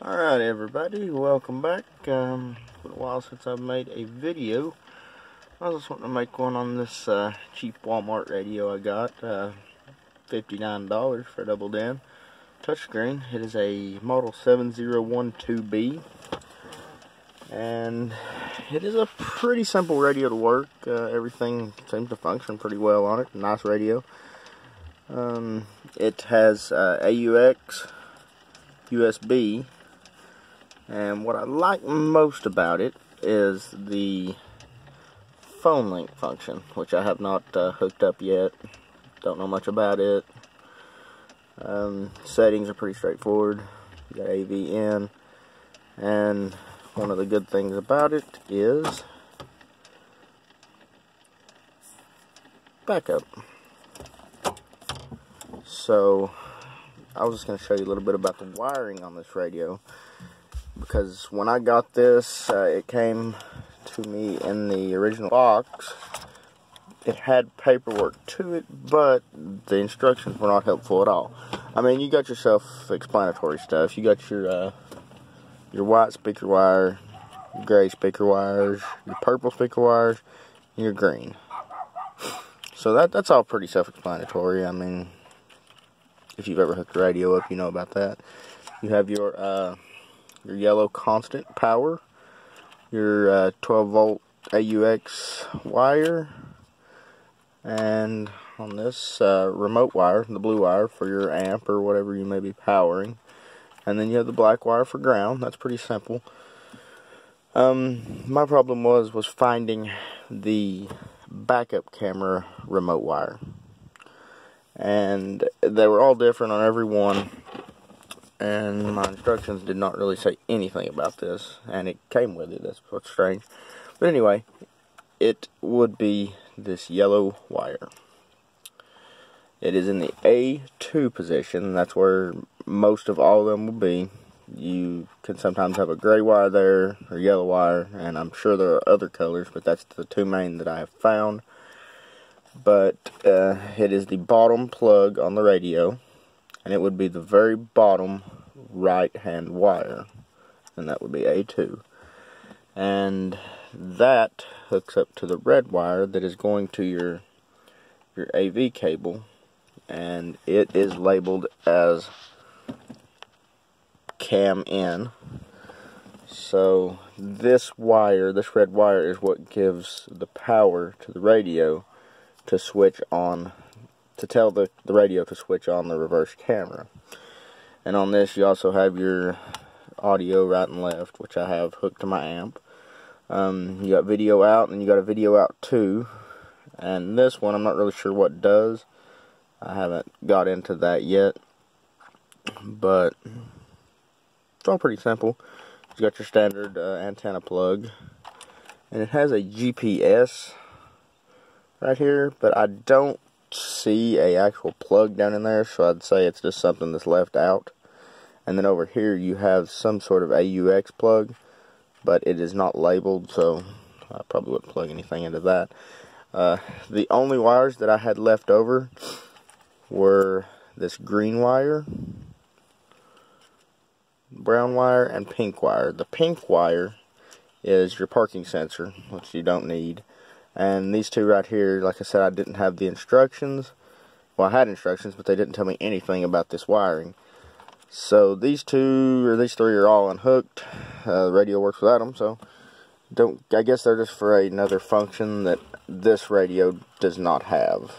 Alright everybody, welcome back. It's been a while since I've made a video. I was just wanting to make one on this cheap Walmart radio I got. $59 for a double din touchscreen. It is a model 7012B. And it is a pretty simple radio to work. Everything seems to function pretty well on it. Nice radio. It has AUX, USB. And what I like most about it is the phone link function, which I have not hooked up yet. Don't know much about it. Settings are pretty straightforward. You got AV in, and one of the good things about it is backup. So I was just going to show you a little bit about the wiring on this radio. Because when I got this, it came to me in the original box. It had paperwork to it, but the instructions were not helpful at all. I mean, you got your self-explanatory stuff. You got your white speaker wire, your gray speaker wires, your purple speaker wires, and your green. So that's all pretty self-explanatory. I mean, if you've ever hooked a radio up, you know about that. You have your yellow constant power, your 12 volt AUX wire, and on this remote wire, the blue wire for your amp or whatever you may be powering, and then you have the black wire for ground. That's pretty simple. My problem was finding the backup camera remote wire, and they were all different on every one. And my instructions did not really say anything about this, and it came with it. That's what's strange. But anyway, it would be this yellow wire. It is in the A2 position. That's where most of all of them will be. You can sometimes have a gray wire there, or yellow wire, and I'm sure there are other colors, but that's the two main that I have found. But it is the bottom plug on the radio. And it would be the very bottom right-hand wire, and that would be A2. And that hooks up to the red wire that is going to your AV cable, and it is labeled as cam in. So this wire, this red wire, is what gives the power to the radio to switch on, to tell the radio to switch on the reverse camera. And on this you also have your audio right and left, which I have hooked to my amp. You got video out, and you got a video out too. And this one I'm not really sure what it does. I haven't got into that yet. But it's all pretty simple. You got your standard antenna plug. And it has a GPS right here, but I don't see a actual plug down in there, so I'd say it's just something that's left out. And then over here you have some sort of AUX plug, but it is not labeled, so I probably wouldn't plug anything into that. The only wires that I had left over were this green wire, brown wire, and pink wire. The pink wire is your parking sensor, which you don't need. And these two right here, like I said, I didn't have the instructions. Well, I had instructions, but they didn't tell me anything about this wiring. So these two, or these three, are all unhooked. The radio works without them, so I guess they're just for another function that this radio does not have.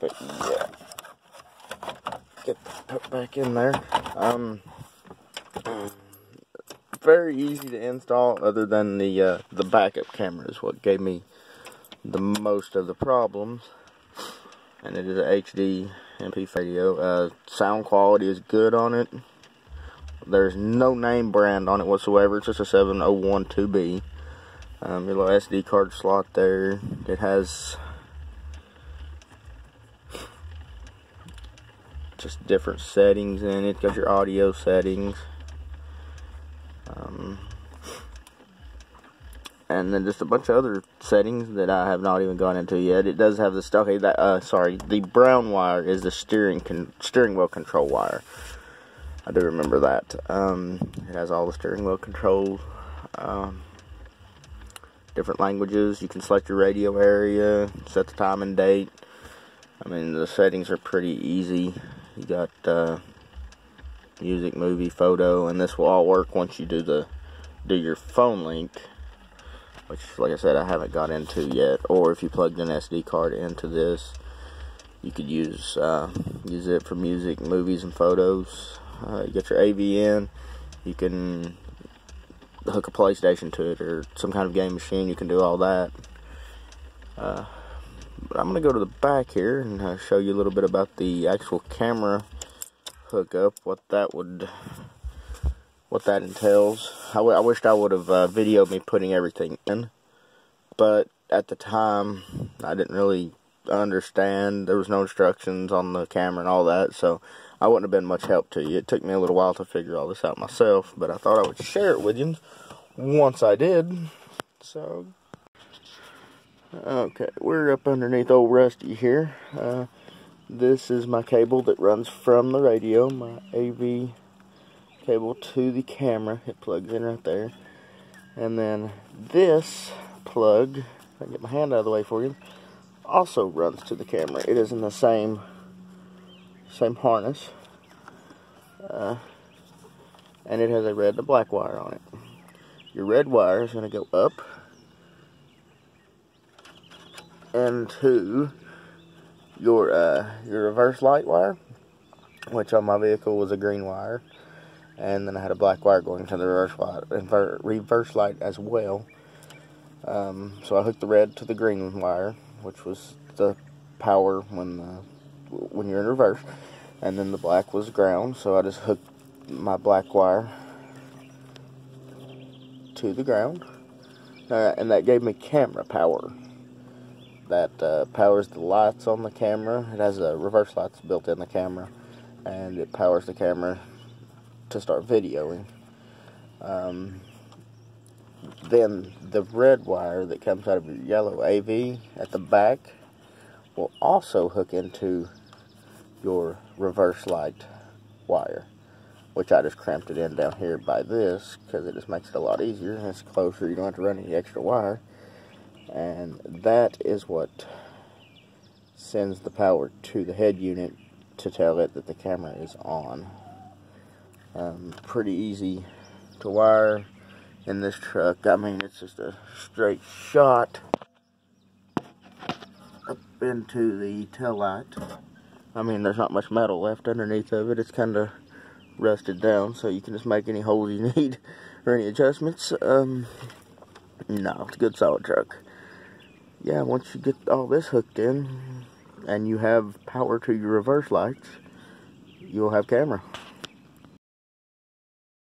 But yeah, get put back in there. Very easy to install, other than the backup camera is what gave me the most of the problems. And it is an HD MP radio. Sound quality is good on it. There's no name brand on it whatsoever. It's just a 7012B. Your little SD card slot there. It has just different settings in it. Got your audio settings. And then just a bunch of other settings that I have not even gone into yet. It does have the stuff. Okay, the brown wire is the steering wheel control wire. I do remember that. It has all the steering wheel controls, different languages. You can select your radio area, set the time and date. I mean, the settings are pretty easy. You got music, movie, photo, and this will all work once you do your phone link, which, like I said, I haven't got into yet. Or if you plugged an SD card into this, you could use it for music, movies, and photos. You get your AV in. You can hook a PlayStation to it or some kind of game machine. You can do all that. But I'm going to go to the back here and show you a little bit about the actual camera hookup, what that entails. I wished I would have videoed me putting everything in, but at the time I didn't really understand. There was no instructions on the camera and all that, so I wouldn't have been much help to you. It took me a little while to figure all this out myself, but I thought I would share it with you once I did. So, okay, we're up underneath old Rusty here. This is my cable that runs from the radio, my AV cable to the camera. It plugs in right there. And then this plug, if I can get my hand out of the way for you, also runs to the camera. It is in the same harness. And it has a red and black wire on it. Your red wire is going to go up into your reverse light wire, which on my vehicle was a green wire, and then I had a black wire going to the reverse light as well. So I hooked the red to the green wire, which was the power when you're in reverse, and then the black was ground. So I just hooked my black wire to the ground, and that gave me camera power. That powers the lights on the camera. It has a reverse lights built in the camera, and it powers the camera to start videoing. Then the red wire that comes out of your yellow AV at the back will also hook into your reverse light wire, which I just cramped it in down here by this because it just makes it a lot easier and it's closer. You don't have to run any extra wire. And that is what sends the power to the head unit to tell it that the camera is on. Pretty easy to wire in this truck. I mean, it's just a straight shot up into the tail light. I mean, there's not much metal left underneath of it. It's kind of rusted down, so you can just make any holes you need or any adjustments. No, it's a good solid truck. Yeah, once you get all this hooked in and you have power to your reverse lights, you'll have camera.